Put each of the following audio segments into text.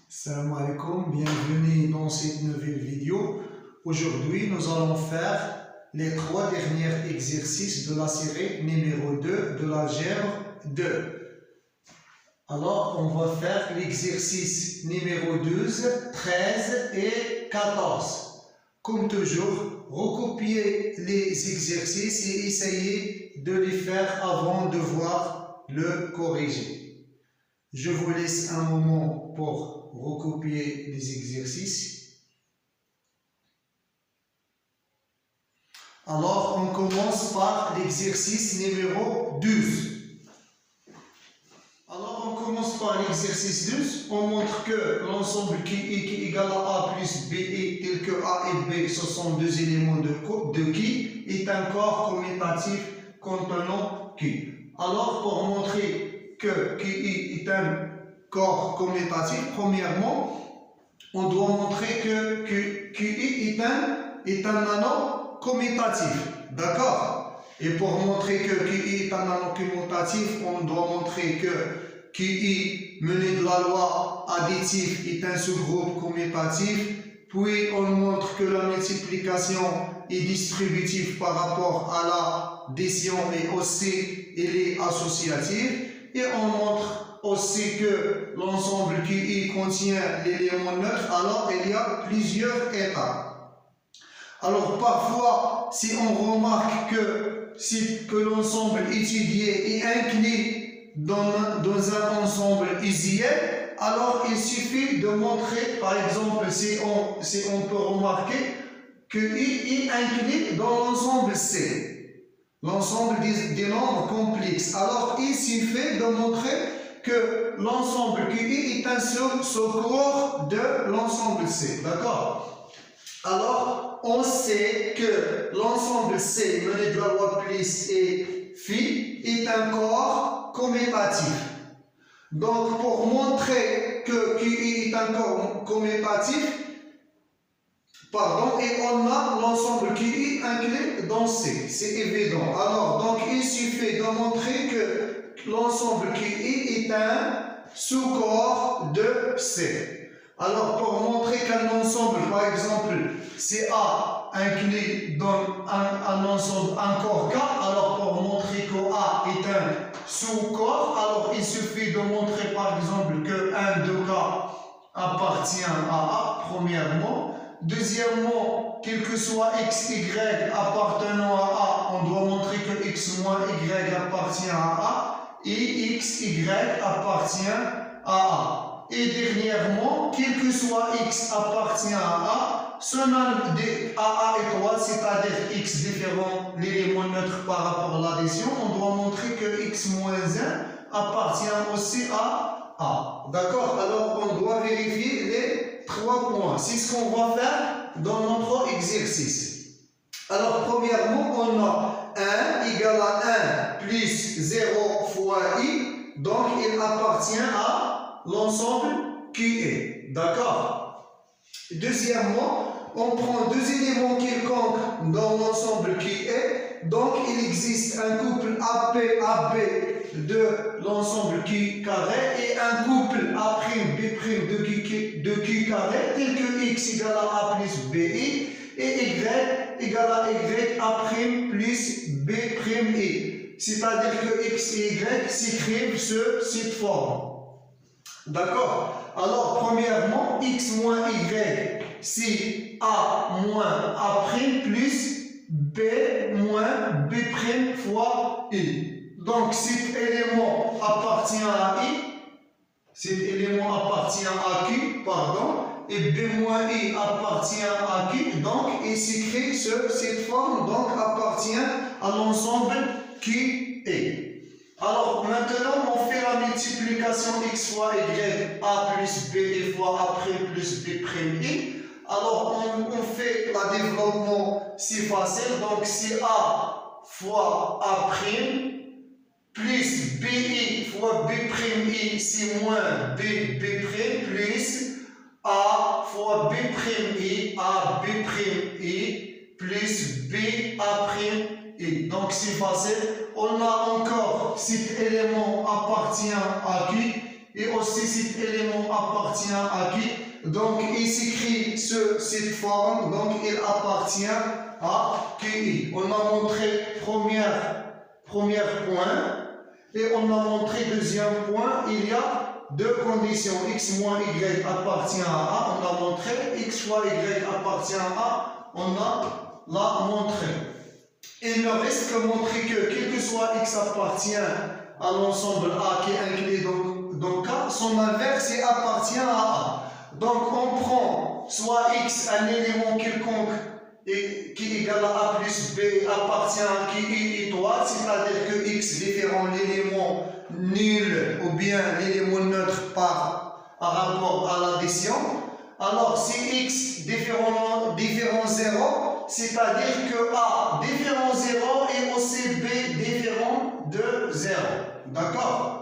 Salam alaikum, bienvenue dans cette nouvelle vidéo. Aujourd'hui, nous allons faire les 3 derniers exercices de la série numéro 2 de l'algèbre 2. Alors, on va faire l'exercice numéro 12, 13 et 14. Comme toujours, recopiez les exercices et essayez de les faire avant de voir le corriger. Je vous laisse un moment pour recopier les exercices. Alors, on commence par l'exercice numéro 12. Alors, on commence par l'exercice 12. On montre que l'ensemble qui est égal à A plus BI, tel que A et B, ce sont deux éléments de qui, est un corps commutatif contenant Q. Alors, pour montrer que QI est un corps commutatif, premièrement, on doit montrer que QI est un anneau commutatif. D'accord? Et pour montrer que QI est un anneau commutatif, on doit montrer que QI, mené de la loi additive, est un sous-groupe commutatif. Puis, on montre que la multiplication est distributive par rapport à la addition et aussi, elle est associative. Et on montre aussi que l'ensemble QI contient l'élément neutre, alors il y a plusieurs étapes. Alors parfois, si on remarque que l'ensemble étudié est inclus dans un ensemble usuel, alors il suffit de montrer, par exemple, si on peut remarquer que I est inclus dans l'ensemble C. L'ensemble des nombres complexes. Alors, il suffit de montrer que l'ensemble QI est un sous-corps de l'ensemble C. D'accord? Alors, on sait que l'ensemble C, mené de la loi plus et phi, est un corps commutatif. Donc, pour montrer que QI est un corps commutatif, et on a l'ensemble QI inclus dans C, c'est évident. Alors, donc, il suffit de montrer que l'ensemble QI est un sous-corps de C. Alors, pour montrer qu'un ensemble, par exemple, CA inclus dans un ensemble, un corps K, alors pour montrer que A est un sous-corps, alors il suffit de montrer, par exemple, que 1 de K appartient à A, premièrement. Deuxièmement, quel que soit x, y appartenant à A, on doit montrer que x moins y appartient à A et x, y appartient à A. Et dernièrement, quel que soit x appartient à A, son AA étoile, c'est-à-dire x différent l'élément neutre par rapport à l'addition, on doit montrer que x moins 1 appartient aussi à A. D'accord? Alors, on doit vérifier les 3 points. C'est ce qu'on va faire dans notre exercice. Alors, premièrement, on a 1 égale à 1 plus 0 fois i. Donc, il appartient à l'ensemble QE. D'accord? Deuxièmement, on prend deux éléments quelconques dans l'ensemble QE. Donc, il existe un couple AP-AB de l'ensemble Q carré et un couple A'B' de Q carré tel que x égale à A plus BI et y égale à y A' plus B'I. C'est-à-dire que x et y s'écrivent sur cette forme. D'accord? Alors, premièrement, x moins y, c'est A moins A' plus B moins B' fois I. Donc, cet élément appartient à I, cet élément appartient à Q, et B moins I appartient à Q, donc il s'écrit sur cette forme, donc appartient à l'ensemble QE. Alors, maintenant, on fait la multiplication x fois y, A plus B fois A' plus B'I. Alors, on fait le développement, c'est facile, donc c'est A fois A' plus BI fois B'I, c'est moins B'I, plus A fois B'I, A B'I, plus B'I. Donc c'est facile. On a encore cet élément appartient à Q et aussi cet élément appartient à qui? Donc il s'écrit cette forme, donc il appartient à QI. On a montré premier point et on a montré deuxième point, il y a deux conditions, x moins y appartient à A, on a montré, x fois y appartient à A, on a l'a montré. Il ne reste que montrer que quel que soit x appartient à l'ensemble A qui est inclus dans K, son inverse appartient à A. Donc on prend soit x, un élément quelconque et qui est égal à A plus B appartient à qui étoile, c'est-à-dire que x différent l'élément nul ou bien l'élément neutre par rapport à l'addition. Alors si x différent 0, c'est-à-dire que A différent 0 et aussi B différent de 0. D'accord?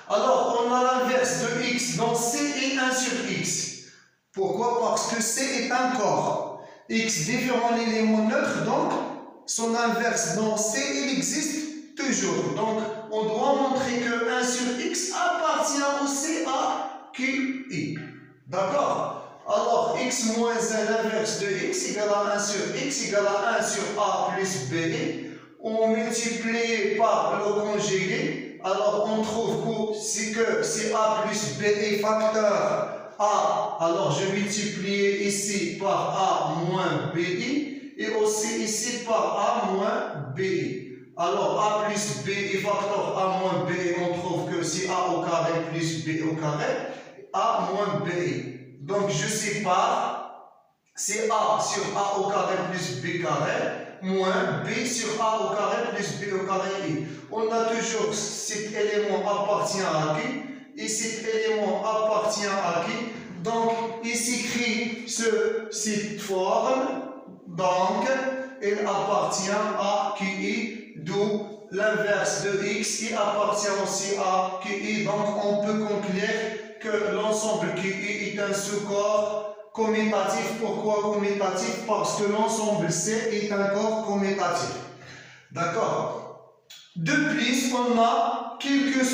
Alors on a l'inverse de x, donc C est 1 sur x. Pourquoi? Parce que C est un corps. X différent l'élément neutre, donc son inverse dans C, il existe toujours. Donc on doit montrer que 1 sur x appartient aussi à QI. D'accord? Alors x moins 1, l'inverse de x égale à 1 sur x égale à 1 sur A plus B. On multiplie par le conjugué. Alors on trouve que c'est A plus B est facteur A, alors je multiplie ici par A moins BI et aussi ici par A moins BI. Alors A plus B est facteur A moins BI, on trouve que c'est A au carré plus B au carré, A moins BI. Donc je sépare, c'est A sur A au carré plus B carré, moins B sur A au carré plus B au carré I. On a toujours cet élément appartient à qui? Et cet élément appartient à qui? Donc, il s'écrit cette forme, donc, il appartient à QI, d'où l'inverse de x, il appartient aussi à QI, donc on peut conclure que l'ensemble QI est un sous-corps commutatif. Pourquoi commutatif? Parce que l'ensemble C est un corps commutatif. D'accord? De plus, on a, quel que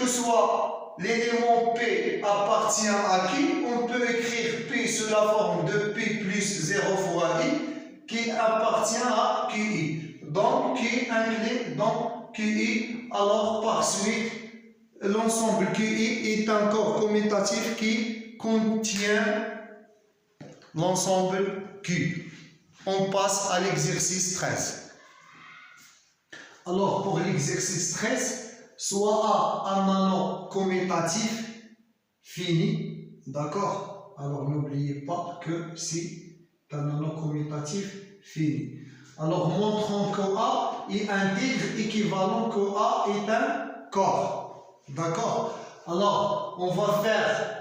soit l'élément P appartient à qui, on peut écrire P sous la forme de P plus 0 fois I, qui appartient à QI. Donc, qui inclut dans QI, alors par suite, l'ensemble QI est un corps commutatif qui contient l'ensemble Q. On passe à l'exercice 13. Alors, pour l'exercice 13, soit A un anneau commutatif fini, d'accord? Alors, n'oubliez pas que c'est un anneau commutatif fini. Alors, montrons que A est intègre équivalent que A est un corps, d'accord? Alors, on va faire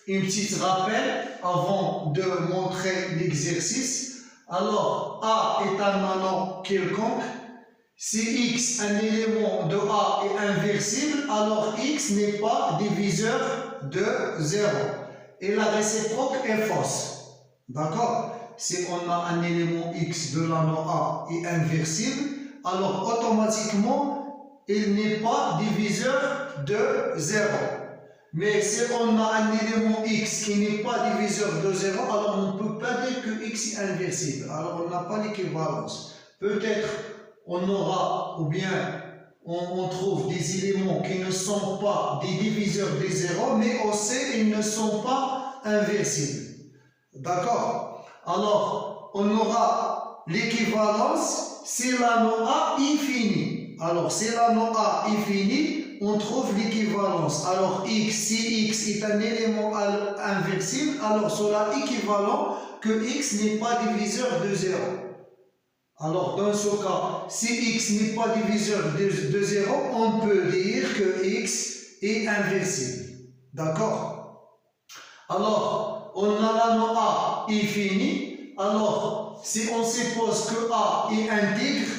une petite rappel avant de montrer l'exercice. Alors, A est un anneau quelconque. Si x, un élément de A, est inversible, alors x n'est pas diviseur de 0. Et la réciproque est fausse. D'accord? Si on a un élément x de l'anneau A est inversible, alors automatiquement, il n'est pas diviseur de 0. Mais si on a un élément x qui n'est pas diviseur de 0, alors on ne peut pas dire que x est inversible. Alors on n'a pas l'équivalence. Peut-être on aura, ou bien on trouve des éléments qui ne sont pas des diviseurs de 0, mais aussi ils ne sont pas inversibles. D'accord? Alors, on aura l'équivalence si l'anneau A est fini. Alors, si l'anneau A est fini, on trouve l'équivalence. Alors, si x est un élément inversible, alors cela équivalent que x n'est pas diviseur de 0. Alors, dans ce cas, si x n'est pas diviseur de 0, on peut dire que x est inversible. D'accord? Alors, on a l'anneau A est fini. Alors, si on suppose que A est intègre,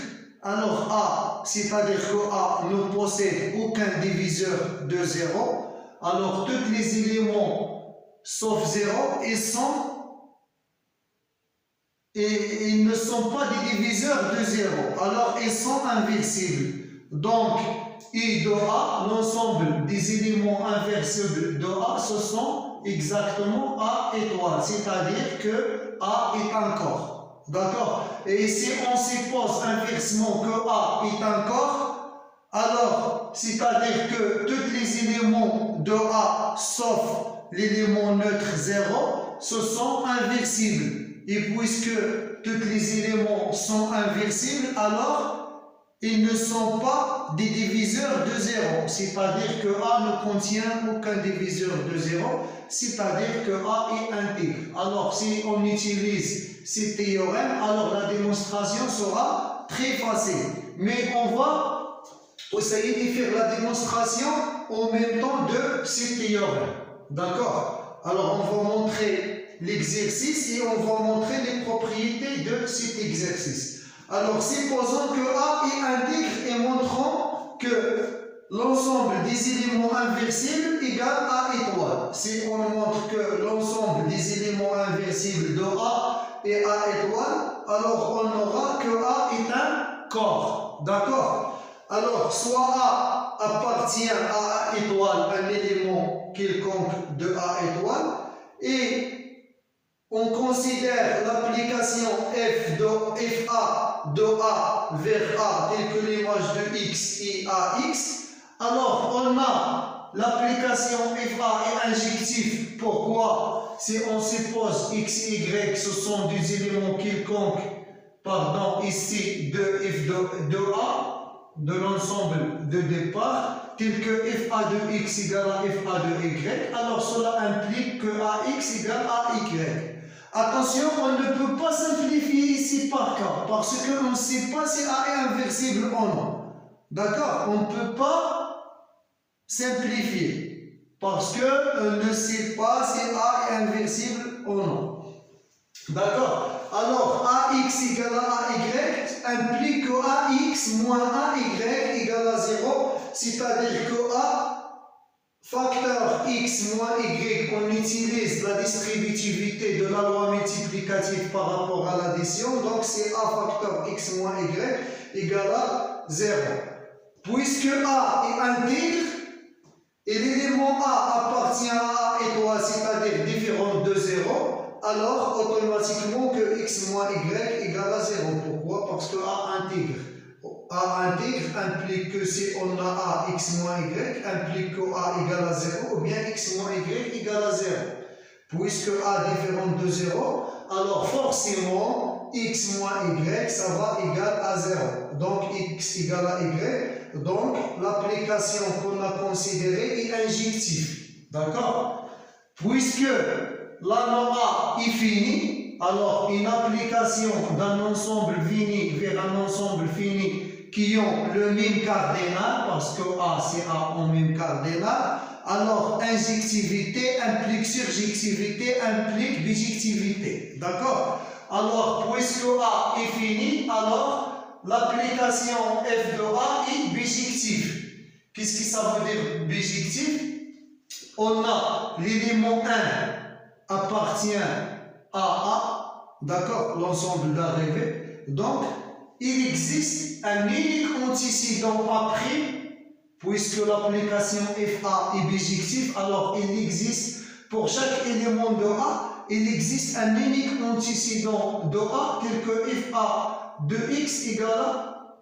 alors A, c'est-à-dire que A ne possède aucun diviseur de 0, alors tous les éléments sauf 0 ils ne sont pas des diviseurs de 0, alors ils sont inversibles. Donc, I de A, l'ensemble des éléments inversibles de A, ce sont exactement A étoile, c'est-à-dire que A est un corps. D'accord? Et si on suppose inversement que A est un corps, alors, c'est-à-dire que tous les éléments de A, sauf l'élément neutre 0, ce sont inversibles. Et puisque tous les éléments sont inversibles, alors ils ne sont pas des diviseurs de 0. C'est-à-dire que A ne contient aucun diviseur de 0, c'est-à-dire que A est intègre. Alors, si on utilise ces théorèmes, alors la démonstration sera très facile. Mais on va essayer de faire la démonstration en même temps de ces théorèmes. D'accord? Alors, on va montrer l'exercice et on va montrer les propriétés de cet exercice. Alors, supposons que A est intègre et montrons que l'ensemble des éléments inversibles égale A étoile. Si on montre que l'ensemble des éléments inversibles de A est A étoile, alors on aura que A est un corps. D'accord? Alors, soit A appartient à A étoile, un élément quelconque de A étoile, et on considère l'application FA de A vers A telle que l'image de X et AX. Alors on a l'application FA est injectif. Pourquoi? Si on suppose X et Y, ce sont des éléments quelconques, ici de F de A, de l'ensemble de départ, tel que FA de X égale à FA de Y, alors cela implique que AX égale à Y. Attention, on ne peut pas simplifier ici par cas, parce qu'on ne sait pas si A est inversible ou non. D'accord? On ne peut pas simplifier, parce qu'on ne sait pas si A est inversible ou non. D'accord? Alors, AX égale à AY implique que AX moins AY égale à 0, c'est-à-dire que A facteur X moins Y, on utilise la distributivité de la loi multiplicative par rapport à l'addition, donc c'est A facteur X moins Y égale à 0. Puisque A est intègre et l'élément A appartient à A étoile, c'est-à-dire différent de 0, alors automatiquement que X moins Y égale à 0. Pourquoi? Parce que A intègre. A intègre implique que si on a A, X moins Y, implique que A égale à 0, ou bien X moins Y égale à 0. Puisque A différent de 0, alors forcément, X moins Y, ça va égal à 0. Donc, X égale à Y. Donc, l'application qu'on a considérée est injective. D'accord? Puisque la norme A est finie, alors une application d'un ensemble fini vers un ensemble fini qui ont le même cardinal, parce que A c'est A en même cardinal, alors injectivité implique surjectivité implique bijectivité. D'accord? Alors, puisque A est fini, alors l'application F de A est bijective. Qu'est-ce que ça veut dire bijectif? On a l'élément 1 appartient à A, d'accord, l'ensemble d'arrivée. Donc, il existe un unique antécédent A', puisque l'application FA est bijective, alors il existe pour chaque élément de A, il existe un unique antécédent de A tel que FA de X égale à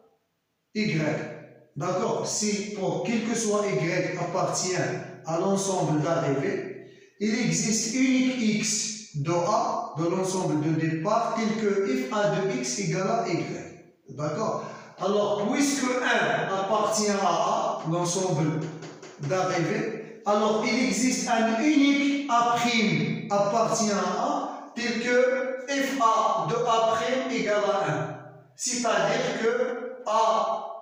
Y. D'accord? Si pour quel que soit Y appartient à l'ensemble d'arrivée, il existe unique X de A de l'ensemble de départ tel que FA de X égale à Y. D'accord? Alors, puisque 1 appartient à A, l'ensemble d'arrivée, alors il existe un unique A' appartient à A tel que FA de A' égale à 1. C'est-à-dire que A'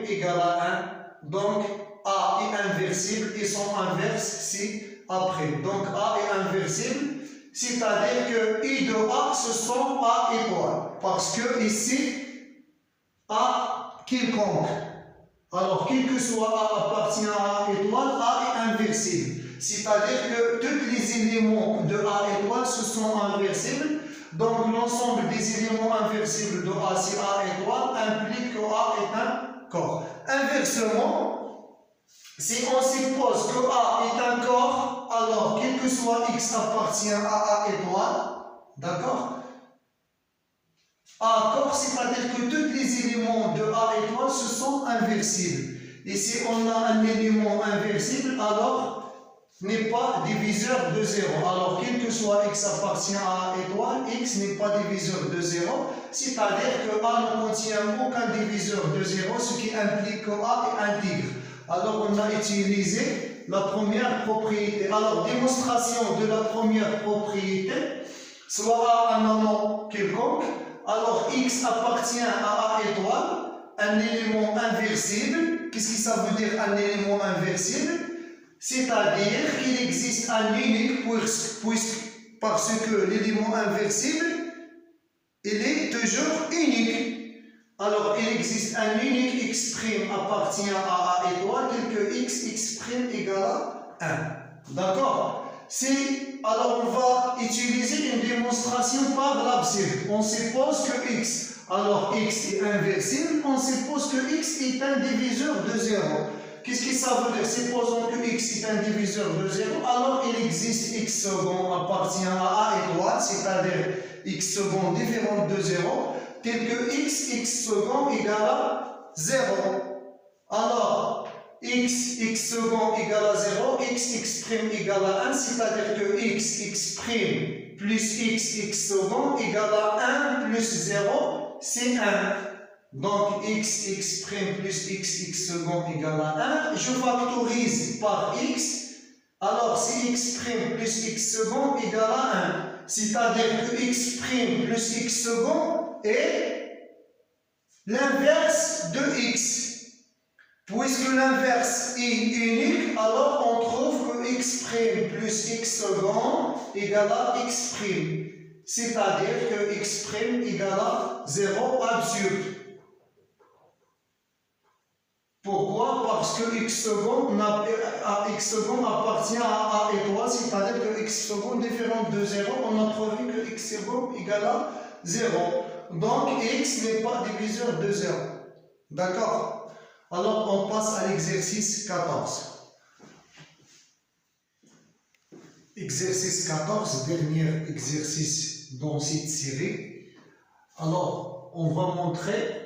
égale à 1. Donc, A est inversible et son inverse, c'est A'. Donc, A est inversible, c'est-à-dire que I de A, ce sont A étoile. Parce que ici, A quelconque. Alors, quel que soit A appartient à A étoile, A est inversible. C'est-à-dire que tous les éléments de A étoile, ce sont inversibles. Donc l'ensemble des éléments inversibles de A, si A étoile, implique que A est un corps. Inversement, si on suppose que A est un corps, alors quel que soit X appartient à A étoile, d'accord? A corps, c'est-à-dire que tous les éléments de A étoile se sont inversibles. Et si on a un élément inversible, alors n'est pas diviseur de 0. Alors, quel que soit X appartient à A étoile, X n'est pas diviseur de 0, c'est-à-dire que A ne contient aucun diviseur de 0, ce qui implique que A est intègre. Alors, on a utilisé la première propriété. Alors, démonstration de la première propriété, soit A un nom quelconque, alors X appartient à A étoile, un élément inversible. Qu'est-ce que ça veut dire un élément inversible? C'est-à-dire qu'il existe un unique, parce que l'élément inversible, il est toujours unique. Alors, il existe un unique X' appartient à A étoile, tel que X' égale à 1. D'accord? Alors, on va utiliser une démonstration par l'absurde. On suppose que X, alors X est inversible, on suppose que X est un diviseur de 0. Qu'est-ce que ça veut dire? Supposons que X est un diviseur de 0, alors il existe X second appartient à A étoile, c'est-à-dire X second différent de 0, tel que X second égale à 0. Alors, X second égale à 0, X' égale à 1, c'est-à-dire que X' plus X second égale à 1 plus 0, c'est 1. Donc, x' plus x second égale à 1. Je factorise par x. Alors, si x' plus x second égale à 1. C'est-à-dire que x' plus x second est l'inverse de x. Puisque l'inverse est unique, alors on trouve que x' plus x second égale à x'. C'est-à-dire que x' égale à 0, absurde. Pourquoi? Parce que x second appartient à A étoile, c'est-à-dire que x second différent de 0, on a trouvé que x second égale à 0. Donc x n'est pas diviseur de 0. D'accord? Alors on passe à l'exercice 14. Exercice 14, dernier exercice dans cette série. Alors on va montrer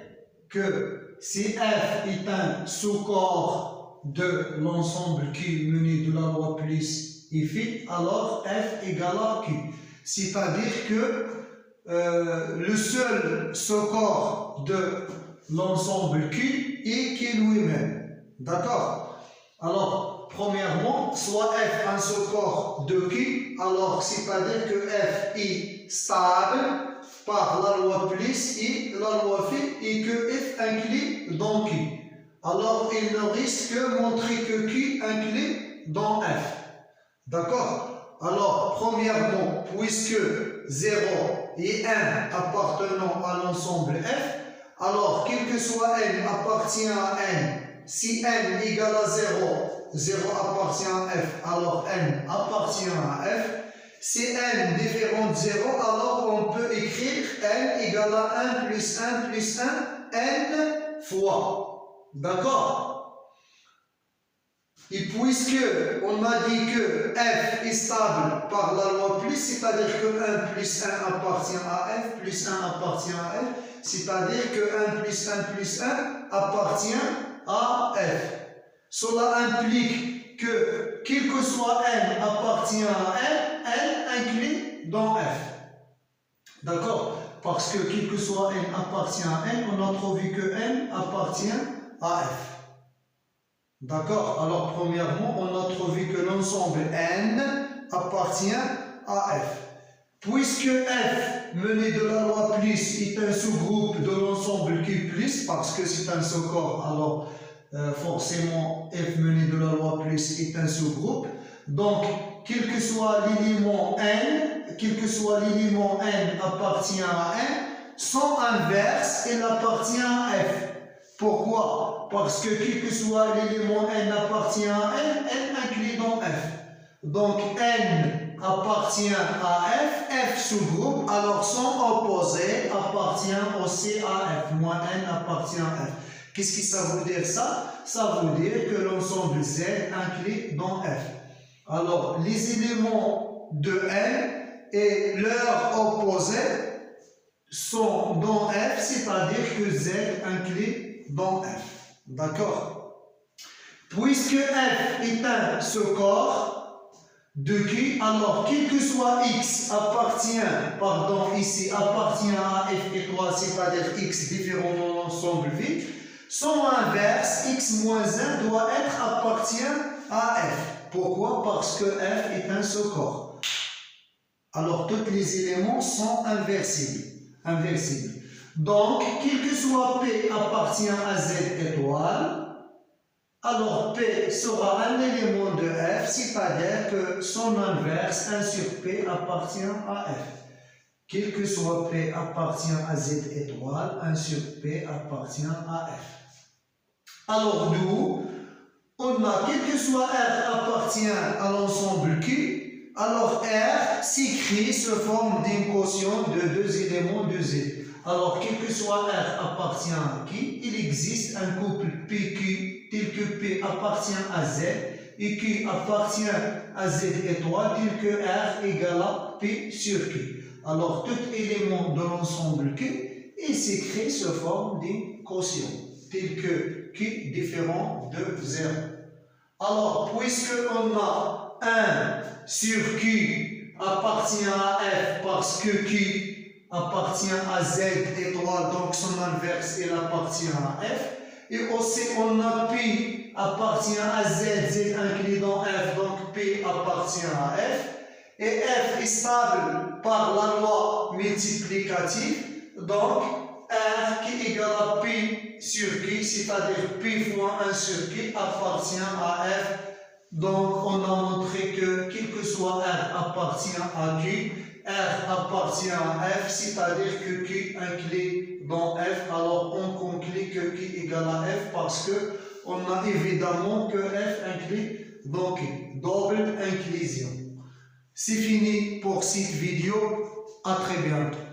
que si f est un sous-corps de l'ensemble Q mené de la loi plus I phi, alors f égale à Q. C'est-à-dire que le seul sous-corps de l'ensemble Q est Q lui-même. D'accord? Alors, premièrement, soit f un sous-corps de Q, alors c'est-à-dire que f est stable par la loi plus I, la loi phi, et que F inclut dans Q. Alors, il ne risque que montrer que Q inclut dans F. D'accord? Alors, premièrement, puisque 0 et 1 appartenant à l'ensemble F, alors, quel que soit n appartient à n, si n égale à 0, 0 appartient à F, alors n appartient à F. Si n différent de 0, alors on peut écrire n égale à 1 plus 1 plus 1, n fois. D'accord? Et puisque on a dit que f est stable par la loi plus, c'est-à-dire que 1 plus 1 appartient à f, plus 1 appartient à f, c'est-à-dire que 1 plus 1 plus 1 appartient à f. Cela implique que quel que soit n appartient à n inclut dans f. D'accord? Parce que quel que soit n appartient à n, on a trouvé que n appartient à f. D'accord? Alors, premièrement, on a trouvé que l'ensemble n appartient à f. Puisque f mené de la loi plus est un sous-groupe de l'ensemble Q+, parce que c'est un sous-corps, alors forcément f mené de la loi plus est un sous-groupe. Donc, quel que soit l'élément n appartient à n, son inverse, il appartient à f. Pourquoi? Parce que quel que soit l'élément n appartient à n, n inclut dans f. Donc n appartient à F, F sous-groupe, alors son opposé appartient aussi à F, moins N appartient à F. Qu'est-ce que ça veut dire ça? Ça veut dire que l'ensemble Z inclut dans F. Alors, les éléments de N et leur opposé sont dans F, c'est-à-dire que Z inclut dans F. D'accord? Puisque F est un sous-corps de Q, alors quel que soit X appartient à F étoile, c'est-à-dire X différent de l'ensemble vide, son inverse, X moins 1, doit être appartient à F. Pourquoi? Parce que F est un sous-corps. Alors, tous les éléments sont inversibles. Donc, quel que soit P appartient à Z étoile, alors P sera un élément de F, c'est-à-dire que son inverse, 1 sur P, appartient à F. Quel que soit P appartient à Z étoile, 1 sur P appartient à F. Alors, d'où on a, quel que soit R appartient à l'ensemble Q, alors R s'écrit sous forme d'une quotient de deux éléments de Z. Alors, quel que soit R appartient à Q, il existe un couple PQ tel que P appartient à Z et Q appartient à Z étoile tel que R égale à P sur Q. Alors, tout élément de l'ensemble Q, il s'écrit sous forme d'une quotient tel que Q différent de 0. Alors, puisque on a 1 sur Q appartient à F parce que Q appartient à Z étoile, donc son inverse, il appartient à F. Et aussi, on a P appartient à Z, Z inclus dans F, donc P appartient à F. Et F est stable par la loi multiplicative, donc R qui est égal à P sur Q, c'est-à-dire P fois 1 sur Q appartient à F. Donc, on a montré que quel que soit R appartient à Q, R appartient à F, c'est-à-dire que Q inclut dans F. Alors, on conclut que Q égale à F parce que on a évidemment que F inclut dans Q. Double inclusion. C'est fini pour cette vidéo. À très bientôt.